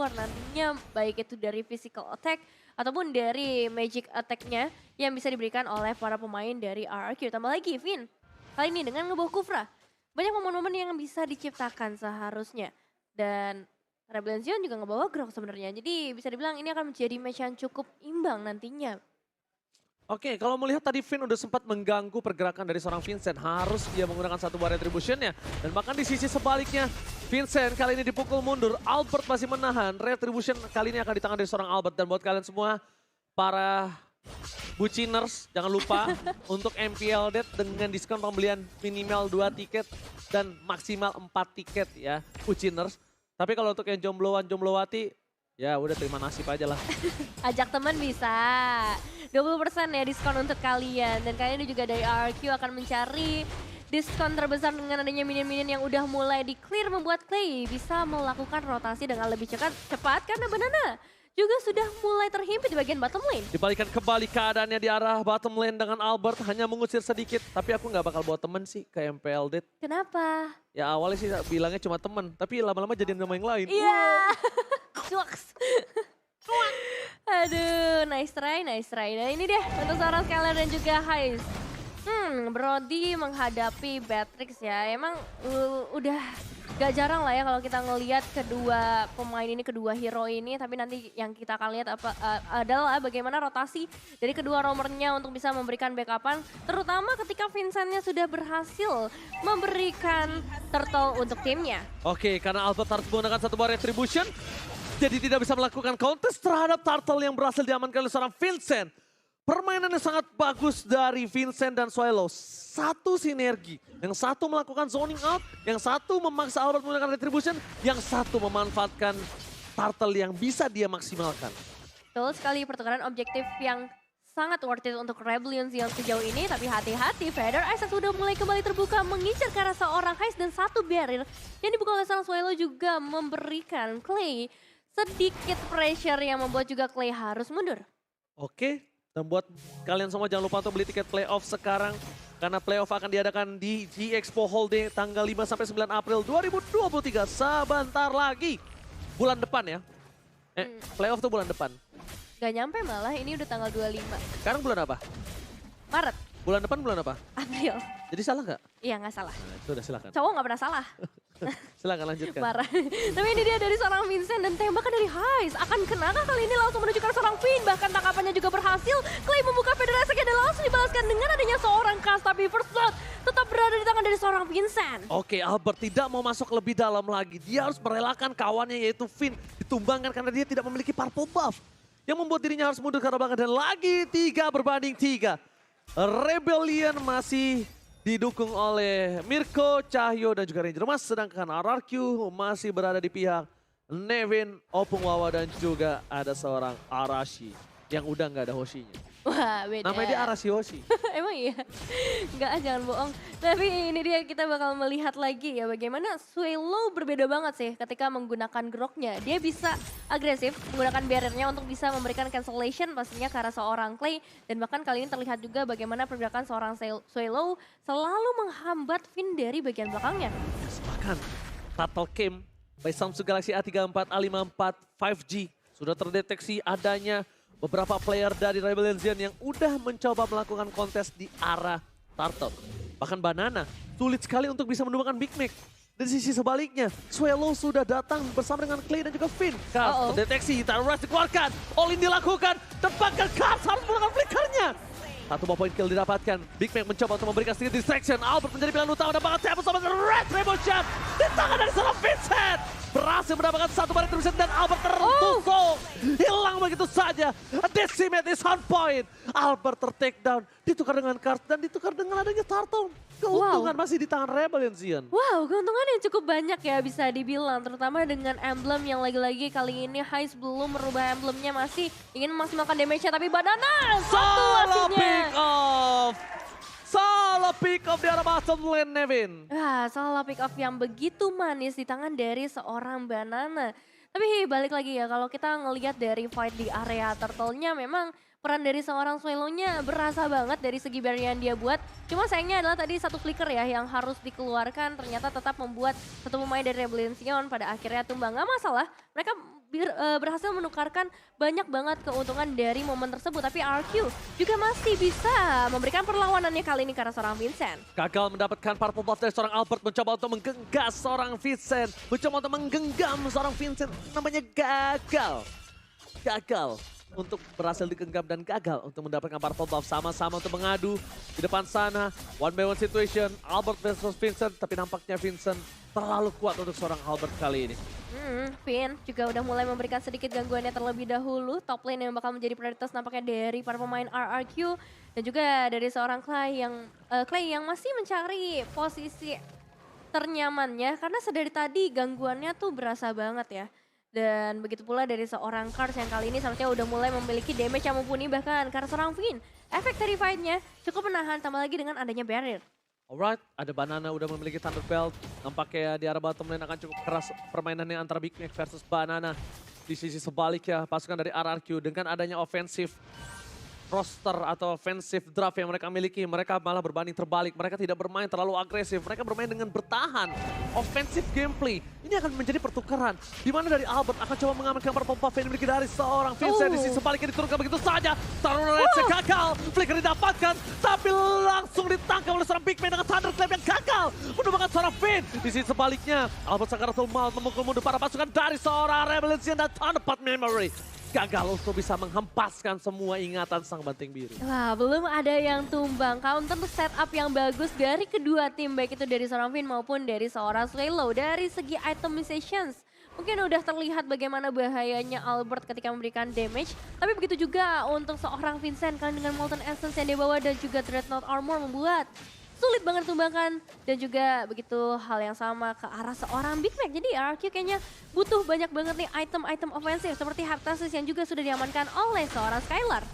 keluar nantinya baik itu dari physical attack ataupun dari magic attack-nya yang bisa diberikan oleh para pemain dari RRQ. Tambah lagi Vin, kali ini dengan ngebawa Kufra. Banyak momen-momen yang bisa diciptakan seharusnya. Dan Rebellion Zion juga ngebawa Grok sebenarnya. Jadi bisa dibilang ini akan menjadi match yang cukup imbang nantinya. Oke, kalau melihat tadi Vin udah sempat mengganggu pergerakan dari seorang Vincent. Harus dia menggunakan satu buah retribution-nya. Dan bahkan di sisi sebaliknya, Vincent kali ini dipukul mundur. Albert masih menahan. Retribution kali ini akan di tangan dari seorang Albert. Dan buat kalian semua, para buciners, jangan lupa untuk MPL Dead dengan diskon pembelian minimal 2 tiket dan maksimal 4 tiket ya, buciners. Tapi kalau untuk yang jombloan-jomblowati, ya udah terima nasib aja lah. Ajak teman bisa. 20% ya diskon untuk kalian. Dan kalian juga dari RRQ akan mencari diskon terbesar dengan adanya minion-minion yang udah mulai di-clear, membuat Clay bisa melakukan rotasi dengan lebih cepat karena Banana juga sudah mulai terhimpit di bagian bottom lane. Dibalikan kembali keadaannya di arah bottom lane dengan Albert hanya mengusir sedikit. Tapi aku nggak bakal bawa temen sih ke MPL Dead. Kenapa? Ya awalnya sih bilangnya cuma temen, tapi lama-lama jadian sama yang lain. Iya. Cuaks. Aduh, nice try, nice try. Dan ini dia untuk seorang Skylar dan juga Heist. Brody menghadapi Beatrix ya. Emang udah gak jarang lah ya kalau kita ngelihat kedua pemain ini, kedua hero ini. Tapi nanti yang kita akan lihat adalah bagaimana rotasi dari kedua roamernya untuk bisa memberikan backupan. Terutama ketika Vincentnya sudah berhasil memberikan turtle untuk timnya. Oke, karena Albert harus menggunakan satu buah retribution. Jadi tidak bisa melakukan contest terhadap turtle yang berhasil diamankan oleh seorang Vincent. Permainan yang sangat bagus dari Vincent dan Swallow. Satu sinergi. Yang satu melakukan zoning out, yang satu memaksa Albert menggunakan retribution, yang satu memanfaatkan turtle yang bisa dia maksimalkan. Betul sekali, pertukaran objektif yang sangat worth it untuk Rebellion Zion sejauh ini. Tapi hati-hati, Feather Ice sudah mulai kembali terbuka mengincar ke arah seorang Heist dan satu barrier yang dibuka oleh seorang Swallow juga memberikan Clay sedikit pressure yang membuat juga Clay harus mundur. Oke, dan buat kalian semua jangan lupa untuk beli tiket playoff sekarang. Karena playoff akan diadakan di G-Expo Hall tanggal 5-9 April 2023. Sebentar lagi. Bulan depan ya. Playoff tuh bulan depan. Gak nyampe malah, ini udah tanggal 25. Sekarang bulan apa? Maret. Bulan depan bulan apa? April. Jadi salah nggak? Iya gak salah. Nah, itu udah silakan. Cowok gak pernah salah. Silakan lanjutkan. Parah. Tapi ini dia dari seorang Vincent dan tembakan dari Heist. Akan kenakah kali ini langsung menuju ke seorang Finn. Bahkan tangkapannya juga berhasil. Clay membuka federasi dan langsung dibalaskan dengan adanya seorang Cast. Tapi first blood tetap berada di tangan dari seorang Vincent. Oke, Albert tidak mau masuk lebih dalam lagi. Dia harus merelakan kawannya yaitu Finn. Ditumbangkan karena dia tidak memiliki purple buff. Yang membuat dirinya harus mundur ke arah belakang. Dan lagi 3-3. Rebellion masih didukung oleh Mirko, Cahyo, dan juga Ranger Mas. Sedangkan RRQ masih berada di pihak Nevin, Opung Wawa, dan juga ada seorang Arashi yang udah nggak ada Hoshinya. Wah beda. Namanya dia Arashi Hoshi. Emang iya? Enggak, jangan bohong. Tapi ini dia kita bakal melihat lagi ya bagaimana Swallow berbeda banget sih ketika menggunakan groknya. Dia bisa agresif menggunakan barriernya untuk bisa memberikan cancellation pastinya ke arah seorang Clay. Dan bahkan kali ini terlihat juga bagaimana pergerakan seorang Swallow selalu menghambat Finn dari bagian belakangnya. Bahkan Turtle Cam by Samsung Galaxy A34, A54, 5G sudah terdeteksi adanya beberapa player dari Rebellion Zion yang udah mencoba melakukan kontes di arah Turtle. Bahkan Banana sulit sekali untuk bisa menemukan Big Mac. Di sisi sebaliknya, Swallow sudah datang bersama dengan Clay dan juga Finn. Kars terdeteksi, Terrorize dikeluarkan, all-in dilakukan, tepatkan Kars harus menggunakan flickernya. Satu buah point kill didapatkan. Big Mac mencoba untuk memberikan sedikit distraction. Albert menjadi pilihan utama dan banget siapa sama Retribution di tangan dari seorang Vincent. Berhasil mendapatkan satu buah Retribution dan Albert terpukul. Hilang begitu saja. Decimate is on point. Albert ter-takedown. Ditukar dengan Kars dan ditukar dengan adanya Turtle. Keuntungan masih di tangan Rebellion Zion. Wow, keuntungan yang cukup banyak ya bisa dibilang. Terutama dengan emblem yang lagi-lagi kali ini Heist belum merubah emblemnya. Masih ingin memaksimalkan damage-nya. Tapi Banana satu wasit Solo pick off di arah bottom lane, Nevin. Solo pick off yang begitu manis di tangan dari seorang Banana. Tapi balik lagi ya, kalau kita ngelihat dari fight di area turtle-nya memang peran dari seorang Swallow-nya berasa banget dari segi barrier yang dia buat. Cuma sayangnya adalah tadi satu flicker ya yang harus dikeluarkan ternyata tetap membuat satu pemain dari Rebellion Zion pada akhirnya tumbang. Gak masalah, mereka berhasil menukarkan banyak banget keuntungan dari momen tersebut. Tapi RQ juga masih bisa memberikan perlawanannya kali ini karena seorang Vincent. Gagal mendapatkan purple buff dari seorang Albert, mencoba untuk menggenggam seorang Vincent. Mencoba untuk menggenggam seorang Vincent, namanya gagal. Gagal untuk berhasil digenggam dan gagal untuk mendapatkan purple buff. Sama-sama untuk mengadu di depan sana. One by one situation, Albert versus Vincent. Tapi nampaknya Vincent terlalu kuat untuk seorang Albert kali ini. Vin juga udah mulai memberikan sedikit gangguannya terlebih dahulu. Top lane yang bakal menjadi prioritas nampaknya dari para pemain RRQ. Dan juga dari seorang Clay yang masih mencari posisi ternyamannya. Karena sedari tadi gangguannya tuh berasa banget ya. Dan begitu pula dari seorang Cars yang kali ini sepertinya udah mulai memiliki damage yang mumpuni bahkan karena seorang Vin. Efek dari fight-nya cukup menahan tambah lagi dengan adanya barrier. Alright, ada Banana udah memiliki Thunder Belt. Nampaknya di arah bottom lane akan cukup keras permainannya antara Big Mac versus Banana. Di sisi sebaliknya pasukan dari RRQ dengan adanya offensive roster atau offensive draft yang mereka miliki, mereka malah berbanding terbalik. Mereka tidak bermain terlalu agresif, mereka bermain dengan bertahan. Offensive gameplay, ini akan menjadi pertukaran. Di mana dari Albert akan coba mengamankan purple buff yang dimiliki dari seorang Vincent. Di sisi sebaliknya diturunkan begitu saja. Taruh Lance gagal, flicker didapatkan. Tapi langsung ditangkap oleh seorang Big Man dengan Thunder Clap yang gagal. Menumbangkan seorang Vin. Di sisi sebaliknya, Albert Sakaratul Maut memukul mundur para pasukan dari seorang Rebellion dan Thunderpad Memory. Gagal untuk bisa menghempaskan semua ingatan sang Banteng Biru. Wah, belum ada yang tumbang. Counter setup yang bagus dari kedua tim, baik itu dari seorang Vin maupun dari seorang Swallow. Dari segi itemizations, mungkin udah terlihat bagaimana bahayanya Albert ketika memberikan damage. Tapi begitu juga untuk seorang Vincent kan dengan Molten Essence yang dibawa dan juga Dreadnought Armor membuat sulit banget tumbangkan. Dan juga begitu hal yang sama ke arah seorang Big Mac. Jadi RQ kayaknya butuh banyak banget nih item-item ofensif seperti Heptasis yang juga sudah diamankan oleh seorang Skylar.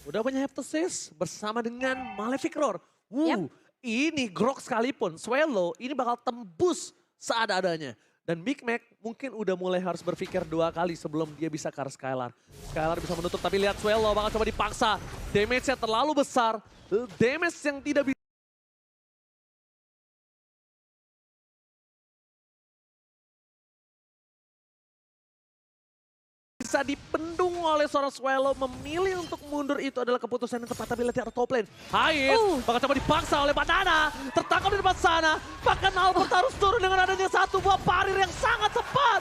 Udah punya Heptasis bersama dengan Malefic Roar. Ini grok sekalipun, Swallow ini bakal tembus seadanya. Dan Big Mac mungkin udah mulai harus berpikir 2 kali sebelum dia bisa ke arah Skylar. Skylar bisa menutup tapi lihat Swallow bakal coba dipaksa. Damage-nya terlalu besar, damage yang tidak bisa dipendung oleh seorang Swallow. Memilih untuk mundur itu adalah keputusan yang tepat. Tapi lihat di arah top lane, Hais bakal coba dipaksa oleh Banana. Tertangkap di depan sana. Bahkan Albert harus turun dengan adanya satu buah parir yang sangat cepat.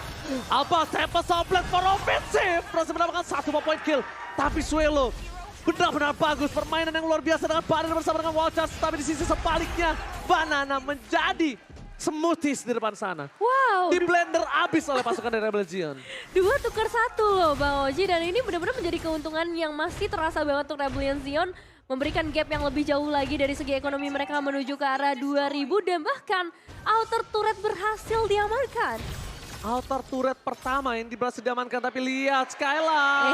Albert sampai Soblet for offensive. Berhasil mendapatkan 1 buah point kill. Tapi Swallow benar-benar bagus. Permainan yang luar biasa dengan parir bersama dengan Wall Charge. Tapi di sisi sebaliknya, Banana menjadi smoothies di depan sana. Wow. Di blender abis oleh pasukan dari Rebellion. 2 tukar 1 loh Bang Oji, dan ini benar-benar menjadi keuntungan yang masih terasa banget untuk Rebellion Zion. Memberikan gap yang lebih jauh lagi dari segi ekonomi mereka menuju ke arah 2000 dan bahkan outer turret berhasil diamankan. Outer turret pertama yang berhasil diamankan, tapi lihat Skylar.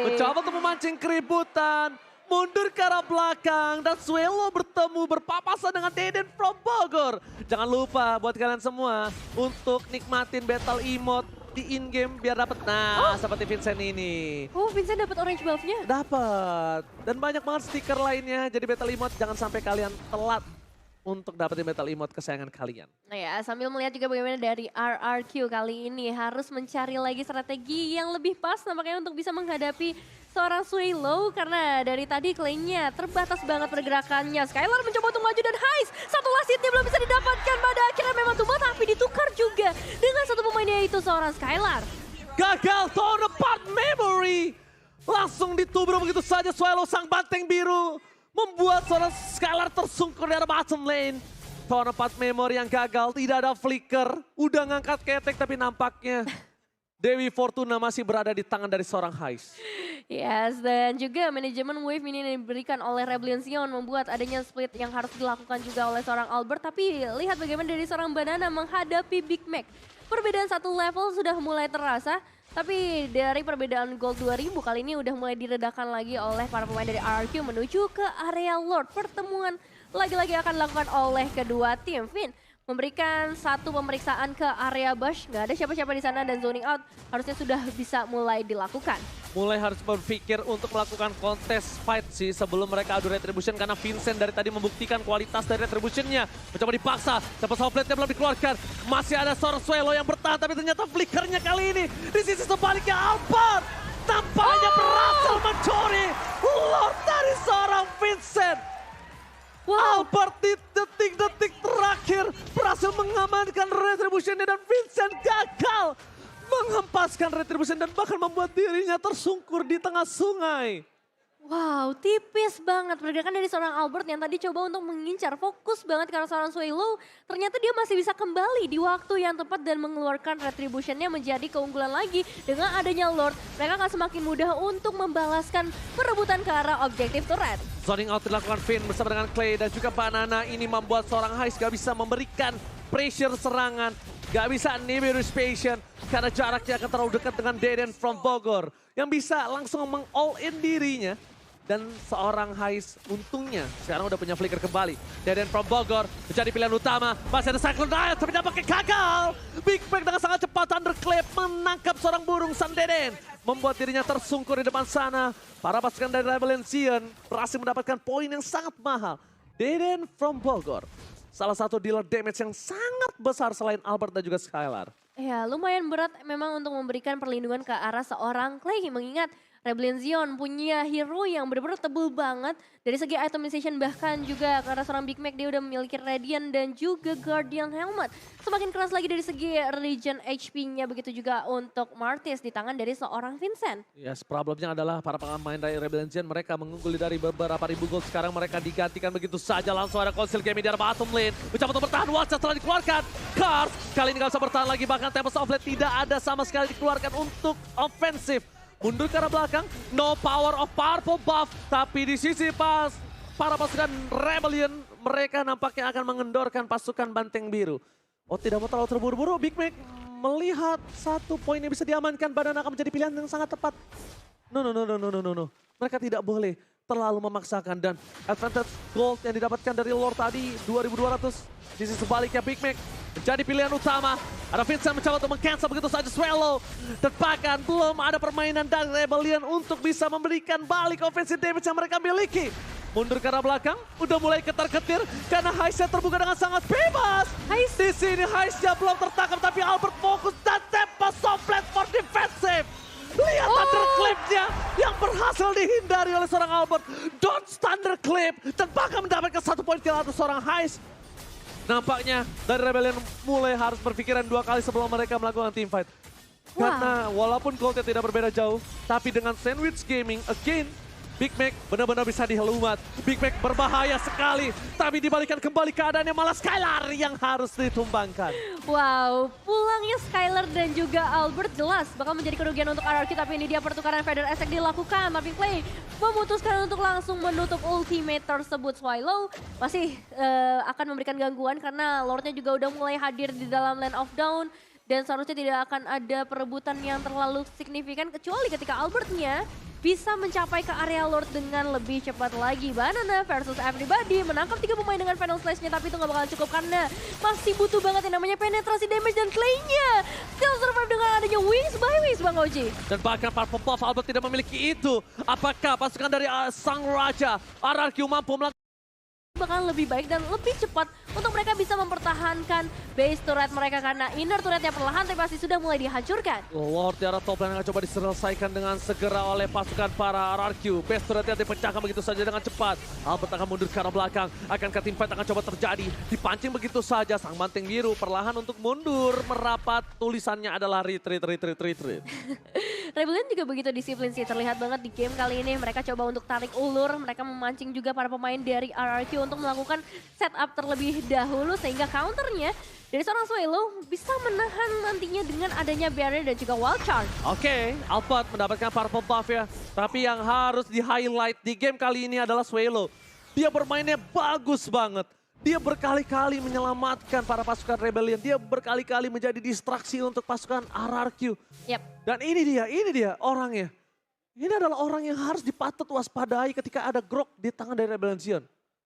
Mencoba untuk memancing keributan. Mundur ke arah belakang dan Swallow berpapasan dengan Deden from Bogor. Jangan lupa buat kalian semua untuk nikmatin battle emote di in-game biar dapat seperti Vincent ini. Oh, Vincent dapat orange buff-nya? Dapat. Dan banyak banget stiker lainnya. Jadi battle emote jangan sampai kalian telat untuk dapetin battle emote kesayangan kalian. Nah ya, sambil melihat juga bagaimana dari RRQ kali ini harus mencari lagi strategi yang lebih pas nampaknya untuk bisa menghadapi seorang Swallow. Karena dari tadi Clay-nya terbatas banget pergerakannya. Skylar mencoba untuk maju dan Hais. Satu last hit-nya belum bisa didapatkan, pada akhirnya memang tumbang tapi ditukar juga dengan satu pemainnya itu seorang Skylar. Gagal Thunderpad Memory. Langsung ditubruk begitu saja Swallow sang Banteng Biru. Membuat seorang Skylar tersungkur di arah bottom lane. Thunderpad Memory yang gagal, tidak ada flicker. Udah ngangkat ketek tapi nampaknya Dewi Fortuna masih berada di tangan dari seorang Hais. Yes, dan juga manajemen wave ini yang diberikan oleh Rebellion Zion membuat adanya split yang harus dilakukan juga oleh seorang Albert. Tapi lihat bagaimana dari seorang Banana menghadapi Big Mac. Perbedaan 1 level sudah mulai terasa. Tapi dari perbedaan gold 2000 kali ini udah mulai diredakan lagi oleh para pemain dari RRQ menuju ke area Lord. Pertemuan lagi-lagi akan dilakukan oleh kedua tim. Vin, memberikan satu pemeriksaan ke area Bush. Nggak ada siapa-siapa di sana dan zoning out harusnya sudah bisa mulai dilakukan. Mulai harus berpikir untuk melakukan kontes fight sih sebelum mereka adu retribution karena Vincent dari tadi membuktikan kualitas dari retributionnya. Mencoba dipaksa, siapa Soulblade-nya belum dikeluarkan. Masih ada seorang Swelo yang bertahan tapi ternyata flickernya kali ini di sisi sebaliknya Albert tampaknya berhasil mencuri Lord dari seorang Vincent. Albert di detik-detik terakhir berhasil mengamankan retributionnya dan Vincent gagal menghempaskan retribution dan bahkan membuat dirinya tersungkur di tengah sungai. Wow, tipis banget pergerakan dari seorang Albert yang tadi coba untuk mengincar, fokus banget karena seorang Swelo. Ternyata dia masih bisa kembali di waktu yang tepat dan mengeluarkan retributionnya menjadi keunggulan lagi. Dengan adanya Lord, mereka akan semakin mudah untuk membalaskan perebutan ke arah objektif turret. Zoning out dilakukan Finn bersama dengan Clay dan juga Banana. Ini membuat seorang Heist gak bisa memberikan pressure serangan. Gak bisa Nibiru's Patient karena jaraknya akan terlalu dekat dengan Deden from Bogor. Yang bisa langsung meng-all-in dirinya. Dan seorang Heist untungnya sekarang udah punya flicker kembali. Deden from Bogor menjadi pilihan utama. Masih ada Cyclone Riot tapi dampaknya gagal. Big Bang dengan sangat cepat Thunderclap menangkap seorang burung San Deden. Membuat dirinya tersungkur di depan sana. Para pasukan dari Rebellion Zion berhasil mendapatkan poin yang sangat mahal. Deden from Bogor. Salah satu dealer damage yang sangat besar selain Albert dan juga Skylar. Ya, lumayan berat memang untuk memberikan perlindungan ke arah seorang Clay. Mengingat Rebellion Zion punya hero yang benar-benar tebel banget. Dari segi itemization bahkan juga karena seorang Big Mac dia udah memiliki Radiant dan juga Guardian Helmet. Semakin keras lagi dari segi regen HP-nya, begitu juga untuk Martis di tangan dari seorang Vincent. Yes, problemnya adalah para pemain dari Rebellion Zion mereka mengungguli dari beberapa ribu gold. Sekarang mereka digantikan begitu saja. Langsung ada Conceal Game di arah bottom lane. Mencoba untuk bertahan, Watcha setelah dikeluarkan. Cars kali ini gak bisa bertahan lagi. Bahkan Tempest of Late tidak ada sama sekali dikeluarkan untuk offensif. Mundur ke arah belakang, no power of purple buff. Tapi di sisi pas para pasukan Rebellion, mereka nampaknya akan mengendorkan pasukan Banteng Biru. Oh, tidak mau terlalu terburu-buru, Big Mac melihat satu poin yang bisa diamankan, Banana akan menjadi pilihan yang sangat tepat. No. Mereka tidak boleh terlalu memaksakan dan advantage gold yang didapatkan dari Lord tadi 2200. Di sisi sebaliknya Big Mac menjadi pilihan utama. Ada Vincent mencoba untuk meng-cancel begitu saja Swallow. Dan bahkan belum ada permainan dari Rebellion untuk bisa memberikan balik offensive damage yang mereka miliki. Mundur ke arah belakang, udah mulai ketar-ketir karena Heistnya terbuka dengan sangat bebas. Heist di sini, Heistnya belum tertangkap tapi Albert fokus dan tembak Soulblade for defensive. Lihat Thunderclap-nya yang berhasil dihindari oleh seorang Albert. Dodge Thunderclap dan bahkan mendapatkan 1 poin kill atas seorang Heist. Nampaknya dari Rebellion mulai harus berpikiran 2 kali sebelum mereka melakukan teamfight. Karena walaupun goldnya tidak berbeda jauh, tapi dengan Sandwich Gaming again, Big Mac benar-benar bisa dihelumat. Big Mac berbahaya sekali, tapi dibalikan kembali keadaannya malah Skylar yang harus ditumbangkan. Wow, pulangnya Skylar dan juga Albert jelas bakal menjadi kerugian untuk RRQ, tapi ini dia pertukaran Feather Attack dilakukan. Tapi Clay memutuskan untuk langsung menutup ultimate tersebut. Swallow masih akan memberikan gangguan karena Lordnya juga udah mulai hadir di dalam Land of Dawn. Dan seharusnya tidak akan ada perebutan yang terlalu signifikan kecuali ketika Albertnya bisa mencapai ke area Lord dengan lebih cepat lagi. Banana versus Everybody menangkap 3 pemain dengan Final Slash-nya tapi itu gak bakalan cukup karena masih butuh banget yang namanya penetrasi damage dan Clay-nya still survive dengan adanya Wings by Wings, Bang Oji. Dan bahkan Purple Buff Albert tidak memiliki itu. Apakah pasukan dari Sang Raja RRQ mampu melakukan bakal lebih baik dan lebih cepat untuk mereka bisa mempertahankan base turret mereka karena inner turretnya perlahan tapi pasti sudah mulai dihancurkan. Lord di arah top lane akan coba diselesaikan dengan segera oleh pasukan para RRQ. Base turretnya dipecahkan begitu saja dengan cepat. Albert akan mundur ke arah belakang. Akankah teamfight akan coba terjadi? Dipancing begitu saja. Sang Banteng Biru perlahan untuk mundur. Merapat. Tulisannya adalah retreat. Rebellion juga begitu disiplin sih, terlihat banget di game kali ini. Mereka coba untuk tarik ulur, mereka memancing juga para pemain dari RRQ untuk melakukan setup terlebih dahulu sehingga counternya dari seorang Swallow bisa menahan nantinya dengan adanya barrier dan juga wild charge. Oke, Albert mendapatkan purple buff ya. Tapi yang harus di-highlight di game kali ini adalah Swallow. Dia bermainnya bagus banget. Dia berkali-kali menyelamatkan para pasukan Rebellion. Dia berkali-kali menjadi distraksi untuk pasukan RRQ. Yep. Dan ini dia orangnya. Ini adalah orang yang harus dipatut waspadai ketika ada grok di tangan dari Rebellion Zion.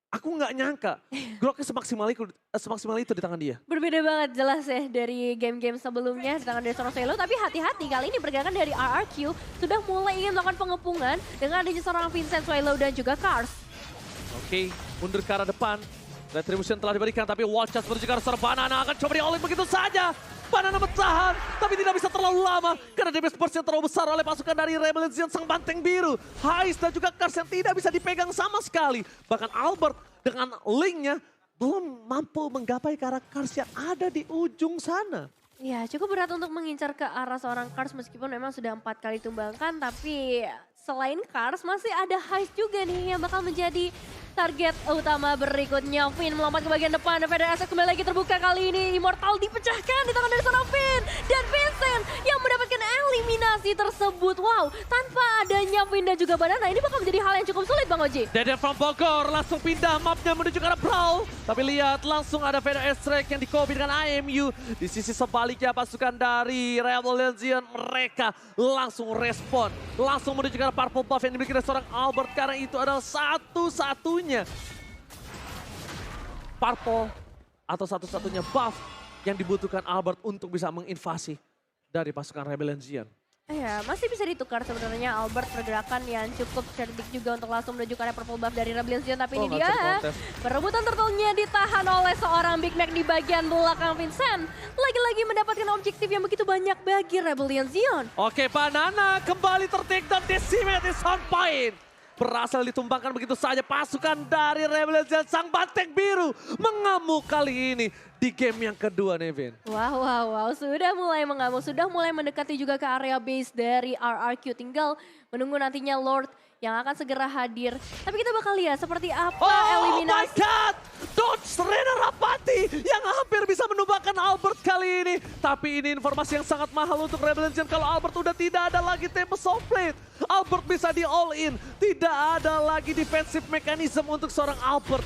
Aku nggak nyangka Glocknya semaksimal itu di tangan dia. Berbeda banget jelas ya dari game-game sebelumnya di tangan dari seorang Swelo. Tapi hati-hati kali ini pergerakan dari RRQ sudah mulai ingin melakukan pengepungan dengan adanya seorang Vincent, Swelo dan juga Kars. Oke, mundur ke arah depan. Retribution telah diberikan tapi Watchers menuju ke arah seorang Banana akan coba di-all-in begitu saja. Banana bertahan tapi tidak bisa terlalu lama karena damage burst yang terlalu besar oleh pasukan dari Rebel Legion sang banteng biru. Hais dan juga Kars yang tidak bisa dipegang sama sekali. Bahkan Albert dengan linknya belum mampu menggapai ke arah Kars yang ada di ujung sana. Ya cukup berat untuk mengincar ke arah seorang Kars meskipun memang sudah 4 kali tumbangkan. Tapi selain Kars masih ada Hais juga nih yang bakal menjadi target utama berikutnya. Finn melompat ke bagian depan. Federasi kembali lagi terbuka kali ini. Immortal dipecahkan di tangan dari seorang Finn. Dan Vincent yang mendapatkan eliminasi tersebut. Wow, tanpa adanya Finn dan juga Banana ini bakal menjadi hal yang cukup sulit Bang Oji. Deden from Bogor langsung pindah mapnya menuju ke arah Brawl. Tapi lihat langsung ada Venom Strike yang di-copy dengan AMU. Di sisi sebaliknya pasukan dari Rebel Legion mereka langsung respon. Langsung menuju ke arah Purple Buff yang dimiliki oleh seorang Albert. Karena itu adalah satu-satunya Purple atau satu-satunya buff yang dibutuhkan Albert untuk bisa menginvasi dari pasukan Rebel Legion. Ya, masih bisa ditukar sebenarnya Albert, pergerakan yang cukup cerdik juga untuk langsung menuju ke arah purple buff dari Rebel Legion. Tapi ini dia, perebutan turtle-nya ditahan oleh seorang Big Mac di bagian belakang Vincent. Lagi-lagi mendapatkan objektif yang begitu banyak bagi Rebel Legion. Oke, Banana kembali ter-take down, Decimate is on point. Berhasil ditumbangkan begitu saja pasukan dari Rebel Legion sang banteng biru mengamuk kali ini di game yang kedua, Nevin. Wow, sudah mulai mengamuk, sudah mulai mendekati juga ke area base dari RRQ. Tinggal menunggu nantinya Lord yang akan segera hadir. Tapi kita bakal lihat seperti apa eliminasi. Oh my God! Dodge Rena Rapati yang hampir bisa menumbangkan Albert kali ini. Tapi ini informasi yang sangat mahal untuk Rebel Legion kalau Albert udah tidak ada lagi Tempest of Fate. Albert bisa di all in. Tidak ada lagi defensive mechanism untuk seorang Albert.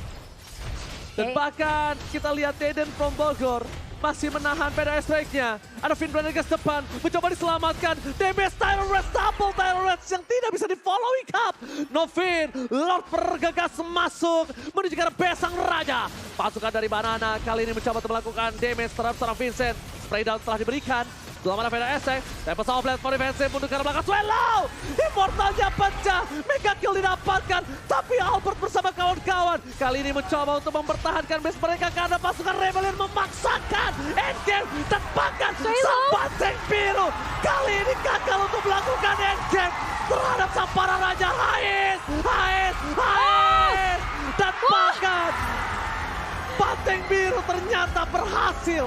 Dan bahkan kita lihat Deden from Bogor masih menahan PDS strike-nya. Ada Finn Brandegas depan, mencoba diselamatkan. DBS Tyrant double Tyrant yang tidak bisa di-following up. Novin, Lord bergegas masuk menuju ke arah Besang Raja. Pasukan dari Banana kali ini mencoba untuk melakukan damage terhadap seorang Vincent. Spray down telah diberikan. Belum ada PDS, Tempest of Blade for defensive untuk ke arah belakang. Swallow! Immortalnya pecah, Mega Kill didapatkan. Tapi Albert bersama kawan-kawan kali ini mencoba untuk mempertahankan base mereka karena pasukan Rebellion memaksakan endgame dan bahkan sang banteng biru kali ini gagal untuk melakukan endgame terhadap sang para raja Hais. Dan bahkan banteng biru ternyata berhasil